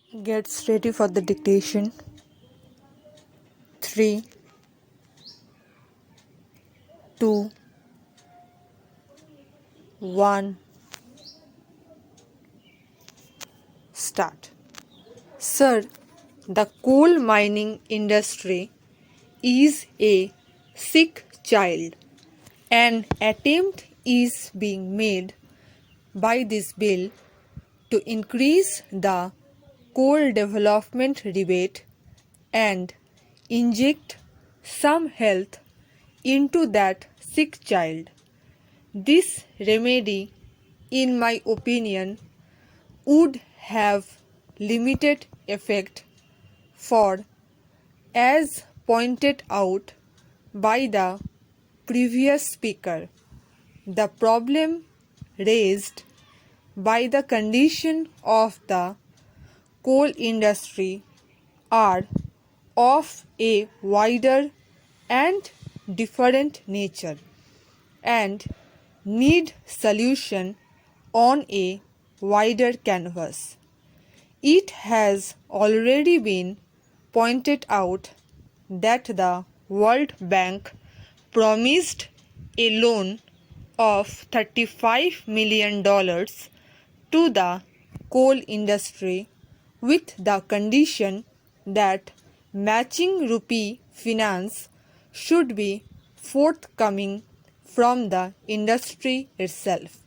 Gets ready for the dictation. 3, 2, 1, start. Sir, the coal mining industry is a sick child. An attempt is being made by this bill to increase the coal development rebate and inject some health into that sick child. This remedy, in my opinion, would have limited effect, for, as pointed out by the previous speaker, the problem raised by the condition of the coal industry are of a wider and different nature and need solution on a wider canvas. It has already been pointed out that the World Bank promised a loan of $35 million to the coal industry with the condition that matching rupee finance should be forthcoming from the industry itself.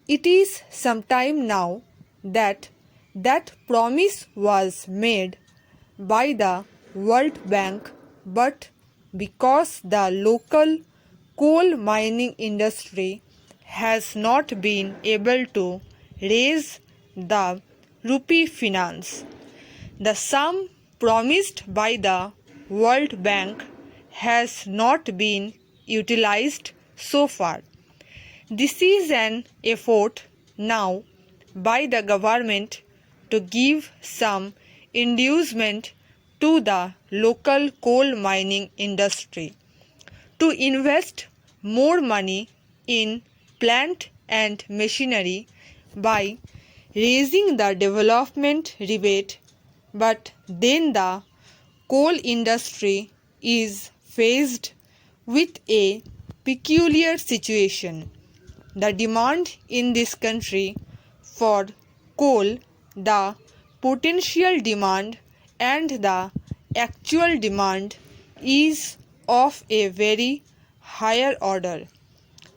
It is some time now that that promise was made by the World Bank, but because the local coal mining industry has not been able to raise the rupee finance, the sum promised by the World Bank has not been utilized so far. This is an effort now by the government to give some inducement to the local coal mining industry to invest more money in plant and machinery by raising the development rebate, but then the coal industry is faced with a peculiar situation. The demand in this country for coal, the potential demand and the actual demand is of a very higher order.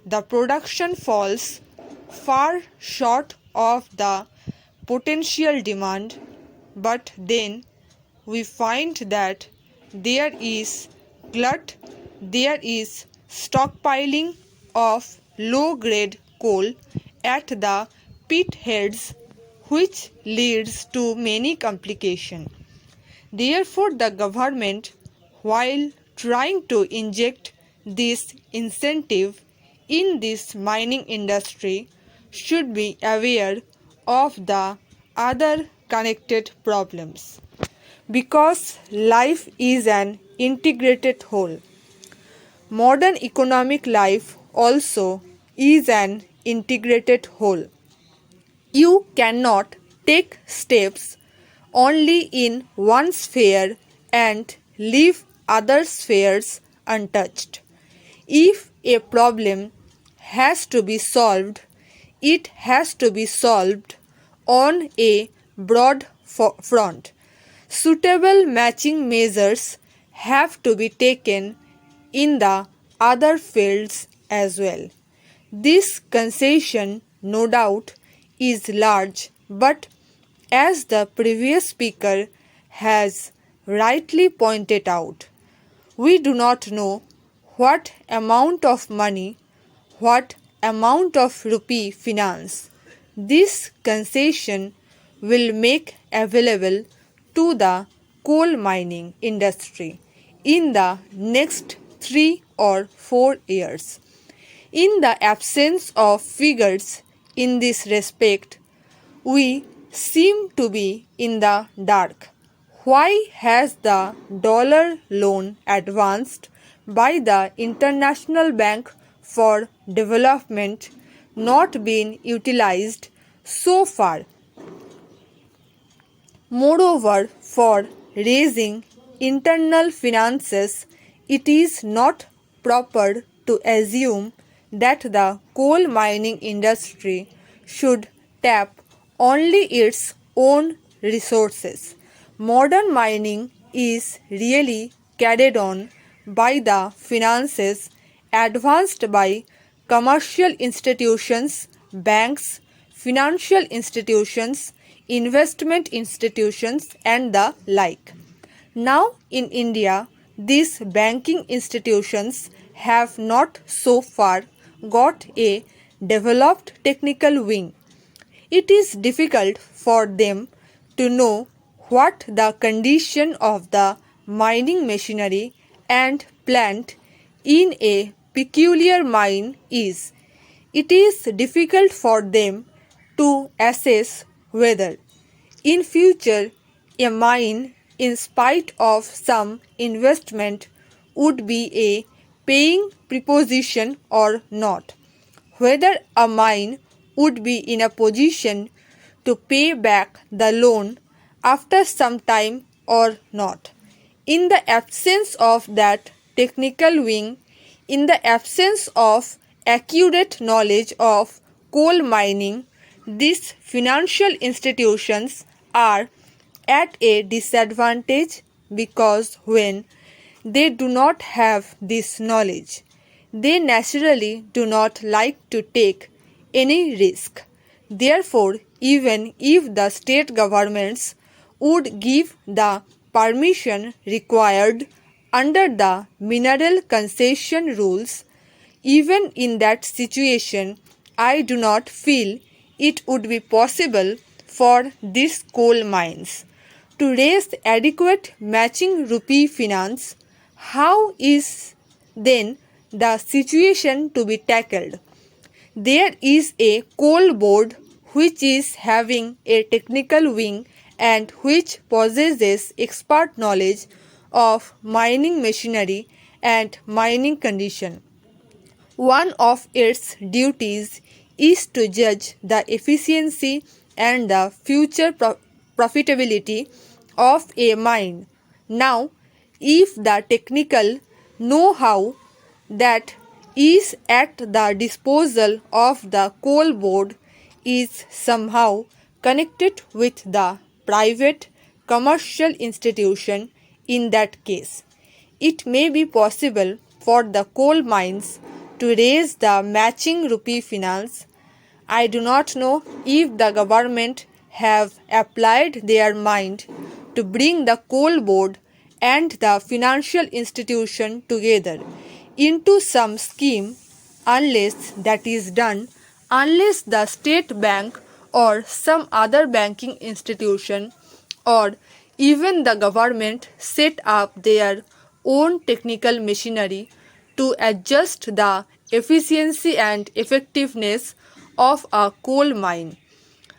The production falls far short of the potential demand, but then we find that there is glut, there is stockpiling of low grade coal at the pit heads, which leads to many complications. Therefore, the government, while trying to inject this incentive in this mining industry, should be aware of the other connected problems. Because life is an integrated whole. Modern economic life also is an integrated whole. You cannot take steps only in one sphere and leave other spheres untouched. If a problem has to be solved, it has to be solved on a broad front. Suitable matching measures have to be taken in the other fields as well. This concession, no doubt, is large, but as the previous speaker has rightly pointed out, we do not know what amount of money, what amount of rupee finance this concession will make available to the coal mining industry in the next 3 or 4 years. In the absence of figures in this respect, we seem to be in the dark. Why has the dollar loan advanced by the International Bank for Development not been utilized so far? Moreover, for raising internal finances, it is not proper to assume that the coal mining industry should tap only its own resources. Modern mining is really carried on by the finances advanced by commercial institutions, banks, financial institutions, investment institutions, and the like. Now, in India, these banking institutions have not so far got a developed technical wing. It is difficult for them to know what the condition of the mining machinery and plant in a peculiar mine is. It is difficult for them to assess whether in future a mine, in spite of some investment, would be a paying proposition or not, whether a mine would be in a position to pay back the loan after some time or not. In the absence of that technical wing, in the absence of accurate knowledge of coal mining, these financial institutions are at a disadvantage because when they do not have this knowledge, they naturally do not like to take any risk. Therefore, even if the state governments would give the permission required under the mineral concession rules, even in that situation, I do not feel it would be possible for these coal mines to raise adequate matching rupee finance. How is then the situation to be tackled? There is a coal board which is having a technical wing and which possesses expert knowledge of mining machinery and mining condition. One of its duties is to judge the efficiency and the future profitability of a mine. Now, if the technical know-how that is at the disposal of the coal board is somehow connected with the private commercial institution, in that case, it may be possible for the coal mines to raise the matching rupee finance. I do not know if the government have applied their mind to bring the coal board and the financial institution together into some scheme. Unless that is done, unless the state bank or some other banking institution or even the government set up their own technical machinery to adjust the efficiency and effectiveness of a coal mine,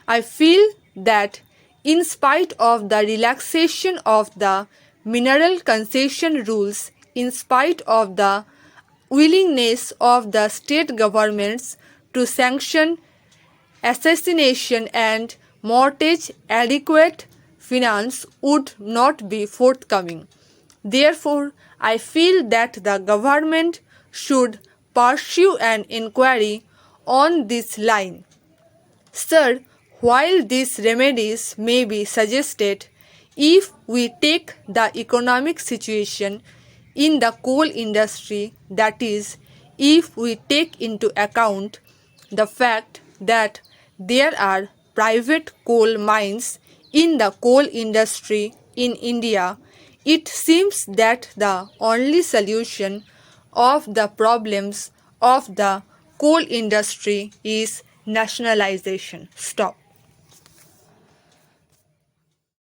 I feel that in spite of the relaxation of the mineral concession rules, in spite of the willingness of the state governments to sanction assassination and mortgage, adequate finance would not be forthcoming. Therefore, I feel that the government should pursue an inquiry on this line. Sir, while these remedies may be suggested, if we take the economic situation in the coal industry, that is, if we take into account the fact that there are private coal mines in the coal industry in India, it seems that the only solution of the problems of the coal industry is nationalization. Stop.